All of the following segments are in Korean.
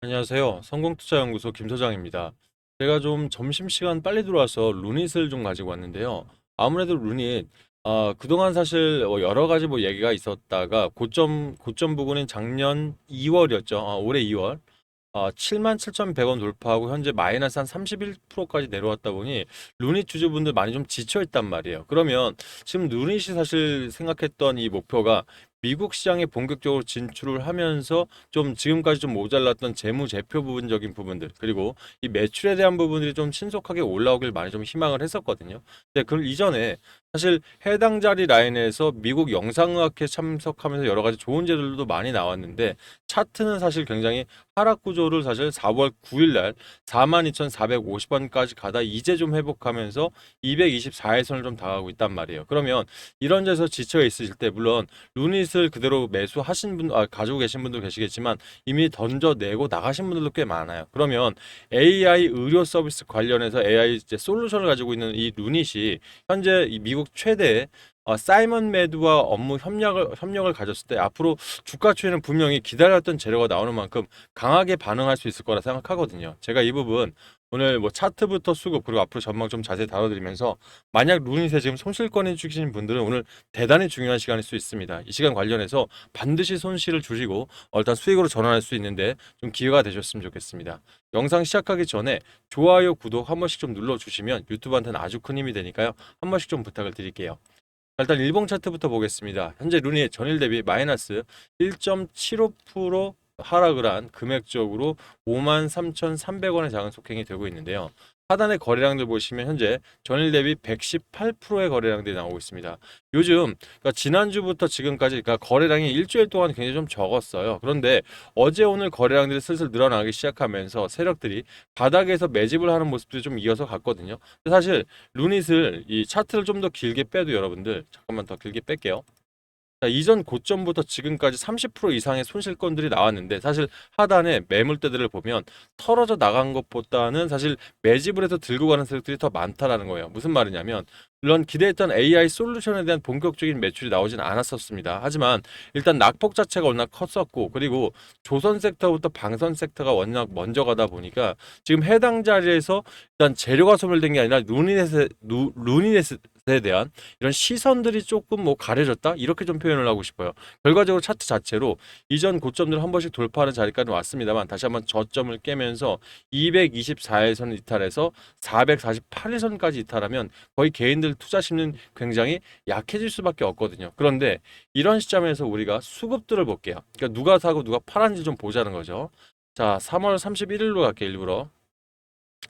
안녕하세요. 성공투자연구소 김 소장입니다. 제가 좀 점심시간 빨리 들어와서 루닛을 좀 가지고 왔는데요. 아무래도 루닛, 그동안 사실 여러 가지 얘기가 있었다가 고점 부근인 작년 2월이었죠. 올해 2월. 77,100원 돌파하고 현재 마이너스 한 31%까지 내려왔다 보니 루닛 주주분들 많이 좀 지쳐 있단 말이에요. 그러면 지금 루닛이 사실 생각했던 이 목표가 미국 시장에 본격적으로 진출을 하면서 좀 지금까지 좀 모자랐던 재무제표 부분적인 부분들 그리고 이 매출에 대한 부분들이 좀 신속하게 올라오길 많이 좀 희망을 했었거든요. 근데 그 이전에 사실 해당 자리 라인에서 미국 영상의학회 참석하면서 여러 가지 좋은 제도들도 많이 나왔는데 차트는 사실 굉장히 하락 구조를 사실 4월 9일 날 42,450원까지 가다 이제 좀 회복하면서 224일선을 좀 다가가고 있단 말이에요. 그러면 이런 데서 지쳐 있으실 때 물론 루닛을 그대로 매수하신 분, 가지고 계신 분도 계시겠지만 이미 던져내고 나가신 분들도 꽤 많아요. 그러면 AI 의료 서비스 관련해서 AI 이제 솔루션을 가지고 있는 이 루닛이 현재 이 미국 최대 사이먼 매드와 업무 협력을 가졌을 때 앞으로 주가 추이는 분명히 기다렸던 재료가 나오는 만큼 강하게 반응할 수 있을 거라 생각하거든요. 제가 이 부분 오늘 차트부터 수급 그리고 앞으로 전망 좀 자세히 다뤄드리면서 만약 루닛에 지금 손실권이 주신 분들은 오늘 대단히 중요한 시간일 수 있습니다. 이 시간 관련해서 반드시 손실을 줄이고 일단 수익으로 전환할 수 있는데 좀 기회가 되셨으면 좋겠습니다. 영상 시작하기 전에 좋아요, 구독 한 번씩 좀 눌러주시면 유튜브한테는 아주 큰 힘이 되니까요. 한 번씩 좀 부탁을 드릴게요. 일단 일봉 차트부터 보겠습니다. 현재 루닛 전일 대비 마이너스 1.75% 하락을 한 금액적으로 53,300원의 작은 속행이 되고 있는데요. 하단의 거래량들 보시면 현재 전일 대비 118%의 거래량들이 나오고 있습니다. 요즘 그러니까 지난주부터 지금까지 그러니까 거래량이 일주일 동안 굉장히 좀 적었어요. 그런데 어제 오늘 거래량들이 슬슬 늘어나기 시작하면서 세력들이 바닥에서 매집을 하는 모습들이 좀 이어서 갔거든요. 사실 루닛을 이 차트를 좀 더 길게 빼도 여러분들 잠깐만 더 길게 뺄게요. 자, 이전 고점부터 지금까지 30% 이상의 손실권들이 나왔는데 사실 하단에 매물대들을 보면 털어져 나간 것보다는 사실 매집을 해서 들고 가는 세력들이 더 많다라는 거예요. 무슨 말이냐면 물론 기대했던 AI 솔루션에 대한 본격적인 매출이 나오진 않았었습니다. 하지만 일단 낙폭 자체가 워낙 컸었고 그리고 조선 섹터부터 방선 섹터가 워낙 먼저 가다 보니까 지금 해당 자리에서 일단 재료가 소멸된 게 아니라 루니넷에 대한 이런 시선들이 조금 가려졌다 이렇게 좀 표현을 하고 싶어요. 결과적으로 차트 자체로 이전 고점들 한 번씩 돌파하는 자리까지 왔습니다만 다시 한번 저점을 깨면서 224일선 이탈해서 448일선까지 이탈하면 거의 개인들 투자 심리는 굉장히 약해질 수밖에 없거든요. 그런데 이런 시점에서 우리가 수급들을 볼게요. 그러니까 누가 사고 누가 팔았는지 좀 보자는 거죠. 자, 3월 31일로 갈게요, 일부러.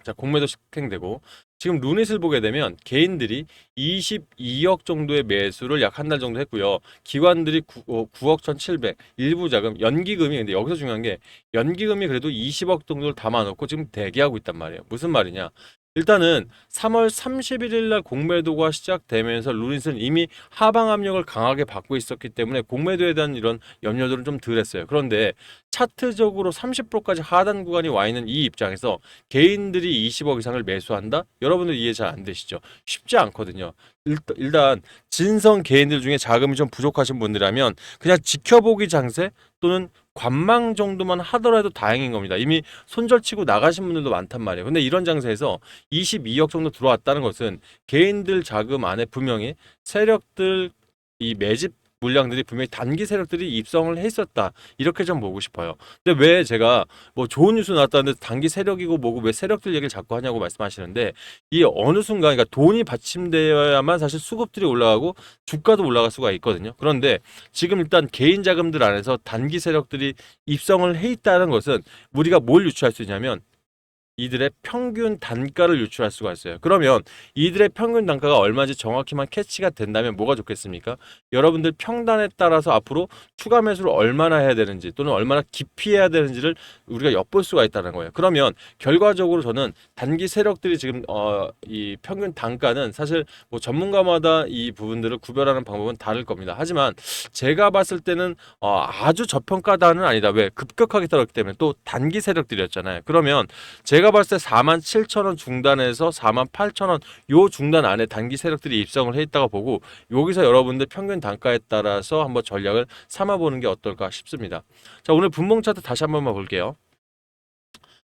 자, 공매도 실행되고 지금 루닛을 보게 되면 개인들이 22억 정도의 매수를 약 한 달 정도 했고요. 기관들이 9억 1,700, 일부 자금, 연기금이 근데 여기서 중요한 게 연기금이 그래도 20억 정도를 담아놓고 지금 대기하고 있단 말이에요. 무슨 말이냐? 일단은 3월 31일 날 공매도가 시작되면서 루닛은 이미 하방 압력을 강하게 받고 있었기 때문에 공매도에 대한 이런 염려들은 좀 덜했어요. 그런데 차트적으로 30%까지 하단 구간이 와 있는 이 입장에서 개인들이 20억 이상을 매수한다? 여러분들 이해 잘 안 되시죠? 쉽지 않거든요. 일단 진성 개인들 중에 자금이 좀 부족하신 분들이라면 그냥 지켜보기 장세 또는 관망 정도만 하더라도 다행인 겁니다. 이미 손절치고 나가신 분들도 많단 말이에요. 근데 이런 장세에서 22억 정도 들어왔다는 것은 개인들 자금 안에 분명히 세력들 이 매집 물량들이 분명히 단기 세력들이 입성을 했었다. 이렇게 좀 보고 싶어요. 근데 왜 제가 좋은 뉴스 나왔다는데 단기 세력이고 뭐고 왜 세력들 얘기를 자꾸 하냐고 말씀하시는데 이 어느 순간 그러니까 돈이 받침되어야만 사실 수급들이 올라가고 주가도 올라갈 수가 있거든요. 그런데 지금 일단 개인 자금들 안에서 단기 세력들이 입성을 해 있다는 것은 우리가 뭘 유추할 수 있냐면 이들의 평균 단가를 유출할 수가 있어요. 그러면 이들의 평균 단가가 얼마인지 정확히만 캐치가 된다면 뭐가 좋겠습니까? 여러분들 평단에 따라서 앞으로 추가 매수를 얼마나 해야 되는지 또는 얼마나 깊이 해야 되는지를 우리가 엿볼 수가 있다는 거예요. 그러면 결과적으로 저는 단기 세력들이 지금 이 평균 단가는 사실 전문가마다 이 부분들을 구별하는 방법은 다를 겁니다. 하지만 제가 봤을 때는 아주 저평가다는 아니다. 왜? 급격하게 떨어졌기 때문에 또 단기 세력들이었잖아요. 그러면 제가 봤을 때 47,000원 중단에서 48,000원 요 중단 안에 단기 세력들이 입성을 해 있다고 보고 여기서 여러분들 평균 단가에 따라서 한번 전략을 삼아보는 게 어떨까 싶습니다. 자, 오늘 분봉 차트 다시 한번만 볼게요.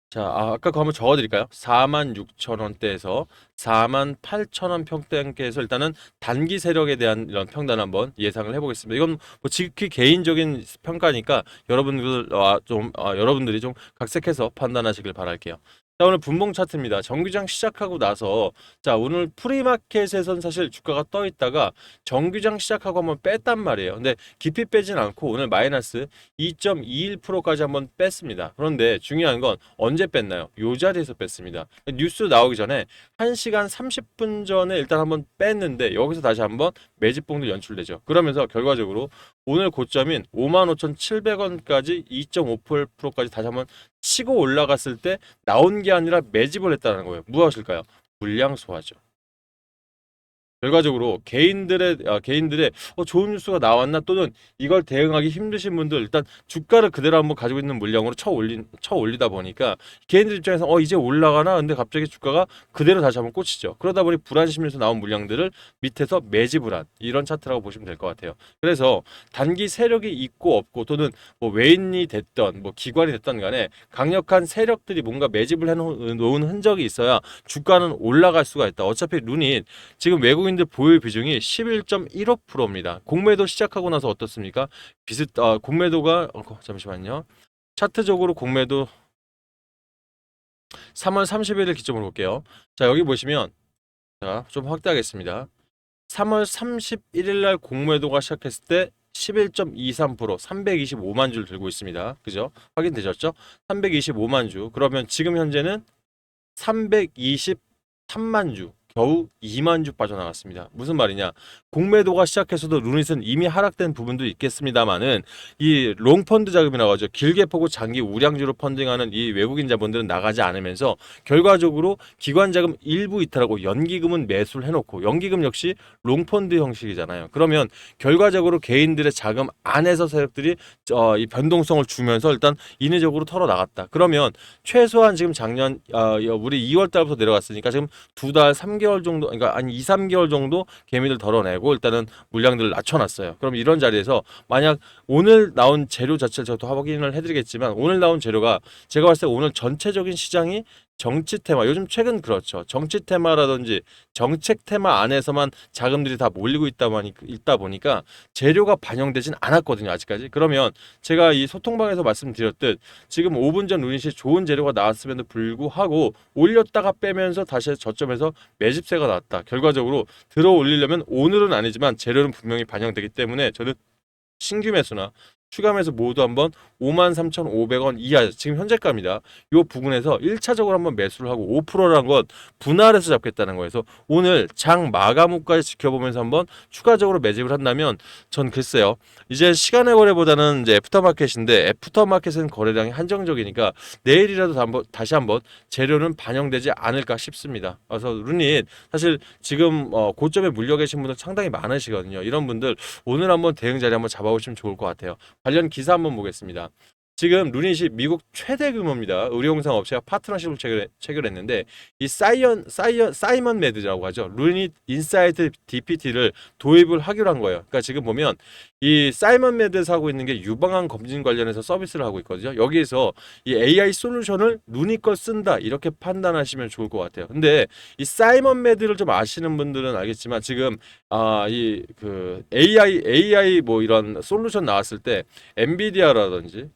자, 아까 그거 한번 적어드릴까요? 46,000원대에서 48,000원 평대에서 일단은 단기 세력에 대한 이런 평단 한번 예상을 해보겠습니다. 이건 뭐 지극히 개인적인 평가니까 여러분들이 좀 각색해서 판단하시길 바랄게요. 자, 오늘 분봉 차트입니다. 정규장 시작하고 나서 자, 오늘 프리마켓에선 사실 주가가 떠 있다가 정규장 시작하고 한번 뺐단 말이에요. 근데 깊이 빼진 않고 오늘 마이너스 2.21%까지 한번 뺐습니다. 그런데 중요한 건 언제 뺐나요? 요 자리에서 뺐습니다. 뉴스 나오기 전에 1시간 30분 전에 일단 한번 뺐는데 여기서 다시 한번 매집봉도 연출되죠. 그러면서 결과적으로 오늘 고점인 55,700원까지 2.5%까지 다시 한번 치고 올라갔을 때 나온 게 아니라 매집을 했다는 거예요. 무엇일까요? 물량 소화죠. 결과적으로 개인들의 좋은 뉴스가 나왔나 또는 이걸 대응하기 힘드신 분들 일단 주가를 그대로 한번 가지고 있는 물량으로 쳐 올리다 보니까 개인들 입장에서 이제 올라가나 근데 갑자기 주가가 그대로 다시 한번 꽂히죠. 그러다 보니 불안심에서 나온 물량들을 밑에서 매집을 한 이런 차트라고 보시면 될 것 같아요. 그래서 단기 세력이 있고 없고 또는 뭐 외인이 됐던 뭐 기관이 됐던 간에 강력한 세력들이 뭔가 매집을 해놓은 흔적이 있어야 주가는 올라갈 수가 있다. 어차피 룬이 지금 외국인들 보유 비중이 11.15%입니다. 공매도 시작하고 나서 어떻습니까? 공매도가 잠시만요. 차트적으로 공매도 3월 30일을 기점으로 볼게요. 자, 여기 보시면 자, 좀 확대하겠습니다. 3월 31일 날 공매도가 시작했을 때 11.23% 325만 주를 들고 있습니다. 그죠? 확인되셨죠? 325만 주. 그러면 지금 현재는 323만 주. 겨우 2만 주 빠져나갔습니다. 무슨 말이냐? 공매도가 시작해서도 루닛은 이미 하락된 부분도 있겠습니다만은 이 롱펀드 자금이라고 하죠. 길게 보고 장기 우량주로 펀딩하는 이 외국인 자본들은 나가지 않으면서 결과적으로 기관 자금 일부 이탈하고 연기금은 매수를 해놓고 연기금 역시 롱펀드 형식이잖아요. 그러면 결과적으로 개인들의 자금 안에서 세력들이 이 변동성을 주면서 일단 인위적으로 털어 나갔다. 그러면 최소한 지금 작년 우리 2월 달부터 내려갔으니까 지금 2달 3개월 정도 그러니까 한 2, 3개월 정도 개미들 덜어내고 일단은 물량들을 낮춰놨어요. 그럼 이런 자리에서 만약 오늘 나온 재료 자체를 제가 또 확인을 해드리겠지만 오늘 나온 재료가 제가 봤을 때 오늘 전체적인 시장이 정치 테마 요즘 최근 그렇죠. 정치 테마라든지 정책 테마 안에서만 자금들이 다 몰리고 있다 보니까 재료가 반영되진 않았거든요. 아직까지. 그러면 제가 이 소통방에서 말씀드렸듯 지금 5분 전 루닛이 좋은 재료가 나왔음에도 불구하고 올렸다가 빼면서 다시 저점에서 매집세가 나왔다. 결과적으로 들어 올리려면 오늘은 아니지만 재료는 분명히 반영되기 때문에 저는 신규 매수나 추가 매수 모두 한번 53,500원 이하 지금 현재가입니다. 이 부분에서 1차적으로 한번 매수를 하고 5%라는 건 분할해서 잡겠다는 거예요. 그래서 오늘 장 마감 후까지 지켜보면서 한번 추가적으로 매집을 한다면 전 글쎄요. 이제 시간의 거래보다는 이제 애프터마켓인데 애프터마켓은 거래량이 한정적이니까 내일이라도 다시 한번 재료는 반영되지 않을까 싶습니다. 그래서 루닛 사실 지금 고점에 물려 계신 분들 상당히 많으시거든요. 이런 분들 오늘 한번 대응 자리 한번 잡아보시면 좋을 것 같아요. 관련 기사 한번 보겠습니다. 지금 루닛이 미국 최대 규모입니다. 의료용상 업체와 파트너십을 체결했는데 이 사이먼 매드라고 하죠. 루닛 인사이트 DPT를 도입을 하기로 한 거예요. 그러니까 지금 보면 이 사이먼 매드에서 하고 있는 게 유방암 검진 관련해서 서비스를 하고 있거든요. 여기에서 이 AI 솔루션을 루닛 걸 쓴다 이렇게 판단하시면 좋을 것 같아요. 근데 이 사이먼 매드를 좀 아시는 분들은 알겠지만 지금 이 그 AI 뭐 이런 솔루션 나왔을 때 엔비디아라든지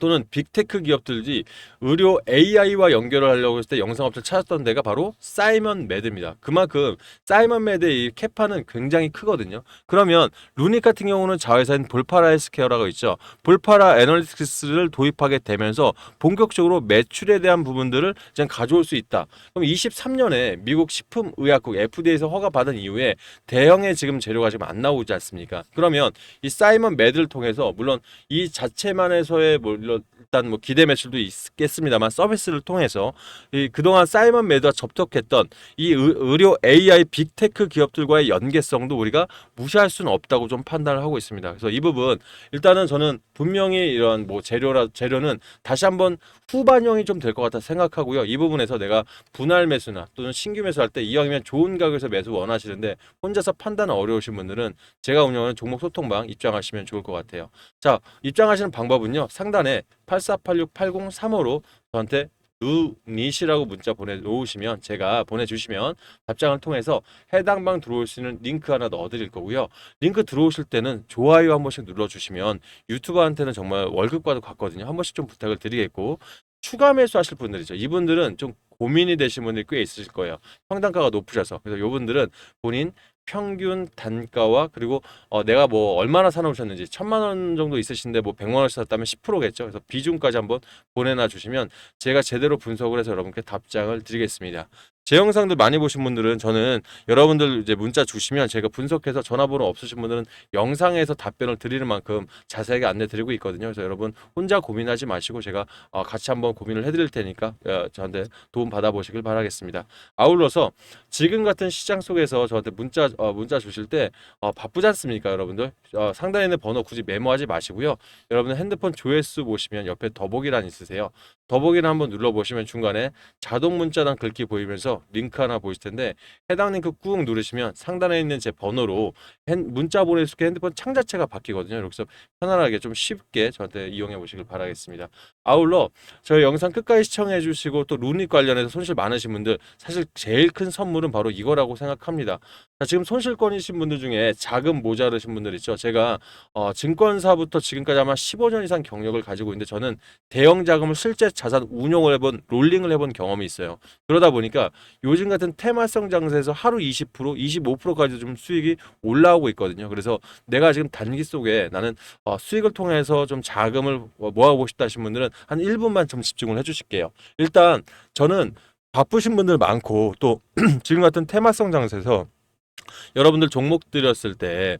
또는 빅테크 기업들이 의료 AI와 연결을 하려고 했을 때 영상업체를 찾았던 데가 바로 사이먼 매드입니다. 그만큼 사이먼 매드의 이 캐파는 굉장히 크거든요. 그러면 루닛 같은 경우는 자회사인 볼파라 헬스케어라고 있죠. 볼파라 애널리틱스를 도입하게 되면서 본격적으로 매출에 대한 부분들을 이제 가져올 수 있다. 그럼 23년에 미국 식품의약국 FDA에서 허가받은 이후에 대형의 지금 재료가 지금 안 나오지 않습니까? 그러면 이 사이먼 매드를 통해서 물론 이 자체만에서의 일단 뭐 기대 매출도 있겠습니다만 서비스를 통해서 그동안 사이먼 매드와 접촉했던 이 의료 AI 빅테크 기업들과의 연계성도 우리가 무시할 수는 없다고 좀 판단을 하고 있습니다. 그래서 이 부분 일단은 저는 분명히 이런 뭐 재료는 다시 한번 후반영이 좀 될 것 같아 생각하고요. 이 부분에서 내가 분할 매수나 또는 신규 매수할 때 이왕이면 좋은 가격에서 매수 원하시는데 혼자서 판단 어려우신 분들은 제가 운영하는 종목 소통방 입장하시면 좋을 것 같아요. 자, 입장하시는 방법은요. 상단에 84868035로 저한테 루닛이라고 문자 보내놓으시면 제가 보내주시면 답장을 통해서 해당 방 들어올 수 있는 링크 하나 넣어드릴 거고요. 링크 들어오실 때는 좋아요 한 번씩 눌러주시면 유튜버한테는 정말 월급과도 같거든요. 한 번씩 좀 부탁을 드리겠고 추가 매수하실 분들이죠. 이분들은 좀 고민이 되신 분들이 꽤 있으실 거예요. 평단가가 높으셔서. 그래서 이분들은 본인 평균 단가와 그리고 내가 뭐 얼마나 사놓으셨는지 1,000만 원 정도 있으신데 뭐 100만 원씩 샀다면 10%겠죠. 그래서 비중까지 한번 보내놔 주시면 제가 제대로 분석을 해서 여러분께 답장을 드리겠습니다. 제 영상들 많이 보신 분들은 저는 여러분들 이제 문자 주시면 제가 분석해서 전화번호 없으신 분들은 영상에서 답변을 드리는 만큼 자세하게 안내 드리고 있거든요. 그래서 여러분 혼자 고민하지 마시고 제가 같이 한번 고민을 해드릴 테니까 저한테 도움 받아보시길 바라겠습니다. 아울러서 지금 같은 시장 속에서 저한테 문자 주실 때 바쁘지 않습니까, 여러분들? 상단에 있는 번호 굳이 메모하지 마시고요. 여러분들 핸드폰 조회수 보시면 옆에 더보기란 있으세요. 더보기를 한번 눌러보시면 중간에 자동 문자단 글귀 보이면서 링크 하나 보이실 텐데 해당 링크 꾹 누르시면 상단에 있는 제 번호로 문자 보낼 수 있게 핸드폰 창 자체가 바뀌거든요. 여기서 편안하게 좀 쉽게 저한테 이용해 보시길 바라겠습니다. 아울러 저희 영상 끝까지 시청해 주시고 또 루닛 관련해서 손실 많으신 분들 사실 제일 큰 선물은 바로 이거라고 생각합니다. 자, 지금 손실권이신 분들 중에 자금 모자르신 분들 있죠. 제가 증권사부터 지금까지 아마 15년 이상 경력을 가지고 있는데 저는 대형 자금을 실제 자산 운용을 해본 롤링을 해본 경험이 있어요. 그러다 보니까 요즘 같은 테마성 장세에서 하루 20%, 25%까지 좀 수익이 올라오고 있거든요. 그래서 내가 지금 단기 속에 나는 수익을 통해서 좀 자금을 모아보고 싶다 하신 분들은 한 1분만 좀 집중을 해주실게요. 일단 저는 바쁘신 분들 많고 또 지금 같은 테마성 장세에서 여러분들 종목 들였을 때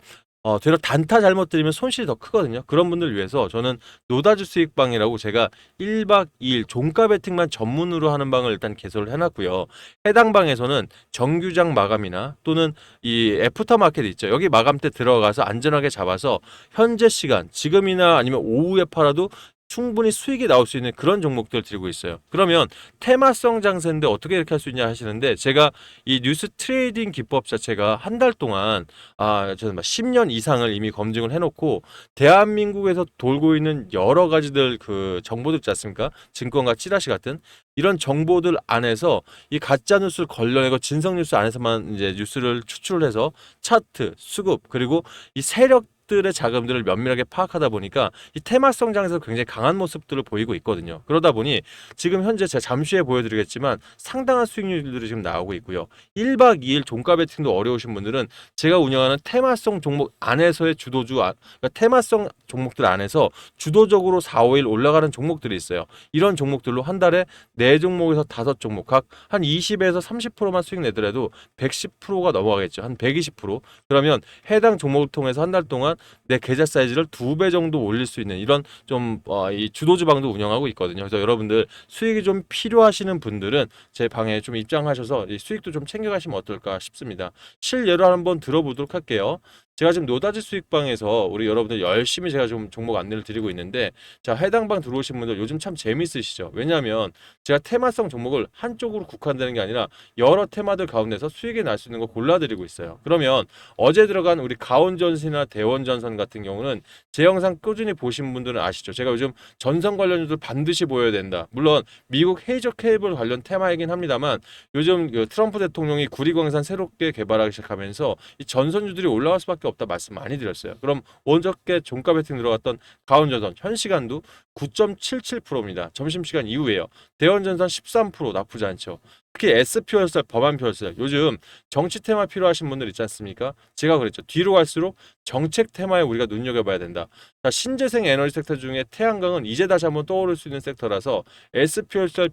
되려 단타 잘못 들이면 손실이 더 크거든요. 그런 분들 위해서 저는 노다지 수익방이라고 제가 1박 2일 종가 베팅만 전문으로 하는 방을 일단 개설을 해놨고요. 해당 방에서는 정규장 마감이나 또는 이 애프터 마켓 있죠. 여기 마감 때 들어가서 안전하게 잡아서 현재 시간 지금이나 아니면 오후에 팔아도 충분히 수익이 나올 수 있는 그런 종목들을 들고 있어요. 그러면 테마성 장세인데 어떻게 이렇게 할 수 있냐 하시는데 제가 이 뉴스 트레이딩 기법 자체가 한 달 동안 저는 10년 이상을 이미 검증을 해놓고 대한민국에서 돌고 있는 여러 가지들 그 정보들 있지 않습니까? 증권가 찌라시 같은 이런 정보들 안에서 이 가짜 뉴스를 걸러내고 진성 뉴스 안에서만 이제 뉴스를 추출을 해서 차트, 수급 그리고 이 세력 들의 자금들을 면밀하게 파악하다 보니까 이 테마성 장에서 굉장히 강한 모습들을 보이고 있거든요. 그러다 보니 지금 현재 제가 잠시 후에 보여드리겠지만 상당한 수익률들이 지금 나오고 있고요. 1박 2일 종가 베팅도 어려우신 분들은 제가 운영하는 테마성 종목 안에서의 그러니까 테마성 종목들 안에서 주도적으로 4, 5일 올라가는 종목들이 있어요. 이런 종목들로 한 달에 4종목에서 5종목 각 한 20에서 30%만 수익 내더라도 110%가 넘어가겠죠. 한 120%. 그러면 해당 종목을 통해서 한 달 동안 내 계좌 사이즈를 2배 정도 올릴 수 있는 이런 좀 이 주도주방도 운영하고 있거든요. 그래서 여러분들 수익이 좀 필요하시는 분들은 제 방에 좀 입장하셔서 이 수익도 좀 챙겨가시면 어떨까 싶습니다. 실예로 한번 들어보도록 할게요. 제가 지금 노다지 수익방에서 우리 여러분들 열심히 제가 좀 종목 안내를 드리고 있는데 자 해당 방 들어오신 분들 요즘 참 재밌으시죠? 왜냐하면 제가 테마성 종목을 한쪽으로 국한되는 게 아니라 여러 테마들 가운데서 수익이 날 수 있는 거 골라드리고 있어요. 그러면 어제 들어간 우리 가온전선이나 대원전선 같은 경우는 제 영상 꾸준히 보신 분들은 아시죠? 제가 요즘 전선 관련주들 반드시 보여야 된다. 물론 미국 헤이저 케이블 관련 테마이긴 합니다만 요즘 그 트럼프 대통령이 구리광산 새롭게 개발하기 시작하면서 이 전선주들이 올라갈 수밖에 없다 말씀 많이 드렸어요. 그럼 원저께 종가 베팅 들어갔던 가온전선 현 시간도 9.77%입니다. 점심시간 이후에요. 대원전선 13% 나쁘지 않죠. 특히 S표열살, 법안표열살 요즘 정치 테마 필요하신 분들 있지 않습니까? 제가 그랬죠. 뒤로 갈수록 정책 테마에 우리가 눈여겨봐야 된다. 자, 신재생 에너지 섹터 중에 태양광은 이제 다시 한번 떠오를 수 있는 섹터라서 S표열살,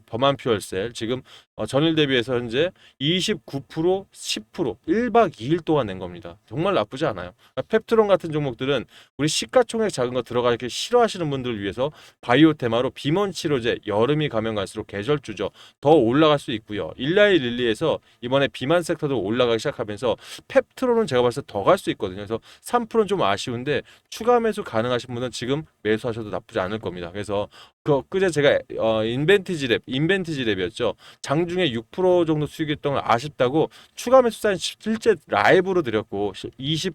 범안표열살 지금 전일 대비해서 현재 29%, 10% 1박 2일 동안 낸 겁니다. 정말 나쁘지 않아요. 펩트론 같은 종목들은 우리 시가총액 작은 거 들어가기 싫어하시는 분들을 위해서 바이오 테마로 비먼 치료제 여름이 가면 갈수록 계절주죠. 더 올라갈 수 수 있고요. 일라이 릴리에서 이번에 비만 섹터도 올라가기 시작하면서 펩트론은 제가 봤을 때 더 갈 수 있거든요. 그래서 3%는 좀 아쉬운데 추가 매수 가능하신 분은 지금 매수하셔도 나쁘지 않을 겁니다. 그래서 그제 제가 인벤티지 랩이었죠. 장중에 6% 정도 수익했던 걸 아쉽다고 추가 매수 사인 실제 라이브로 드렸고 20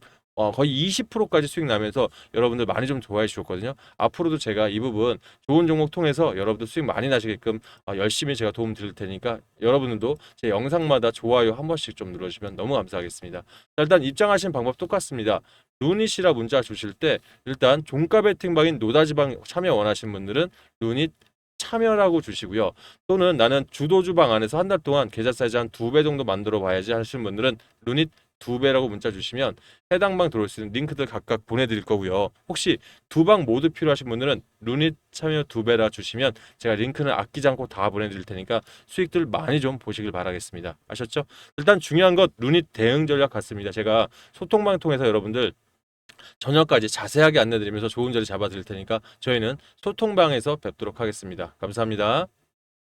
거의 20%까지 수익 나면서 여러분들 많이 좀 좋아해 주셨거든요. 앞으로도 제가 이 부분 좋은 종목 통해서 여러분들 수익 많이 나시게끔 열심히 제가 도움 드릴 테니까 여러분들도 제 영상마다 좋아요 한 번씩 좀 눌러주시면 너무 감사하겠습니다. 자, 일단 입장하시는 방법 똑같습니다. 루닛이라 문자 주실 때 일단 종가 베팅방인 노다지방 참여 원하시는 분들은 루닛 참여라고 주시고요. 또는 나는 주도주방 안에서 한 달 동안 계좌 사이즈 한 2배 정도 만들어 봐야지 하시는 분들은 루닛 2배라고 문자 주시면 해당 방 들어올 수 있는 링크들 각각 보내드릴 거고요. 혹시 두 방 모두 필요하신 분들은 루닛 참여 2배라 주시면 제가 링크는 아끼지 않고 다 보내드릴 테니까 수익들 많이 좀 보시길 바라겠습니다. 아셨죠? 일단 중요한 것 루닛 대응 전략 같습니다. 제가 소통방 통해서 여러분들 저녁까지 자세하게 안내드리면서 좋은 자리 잡아드릴 테니까 저희는 소통방에서 뵙도록 하겠습니다. 감사합니다.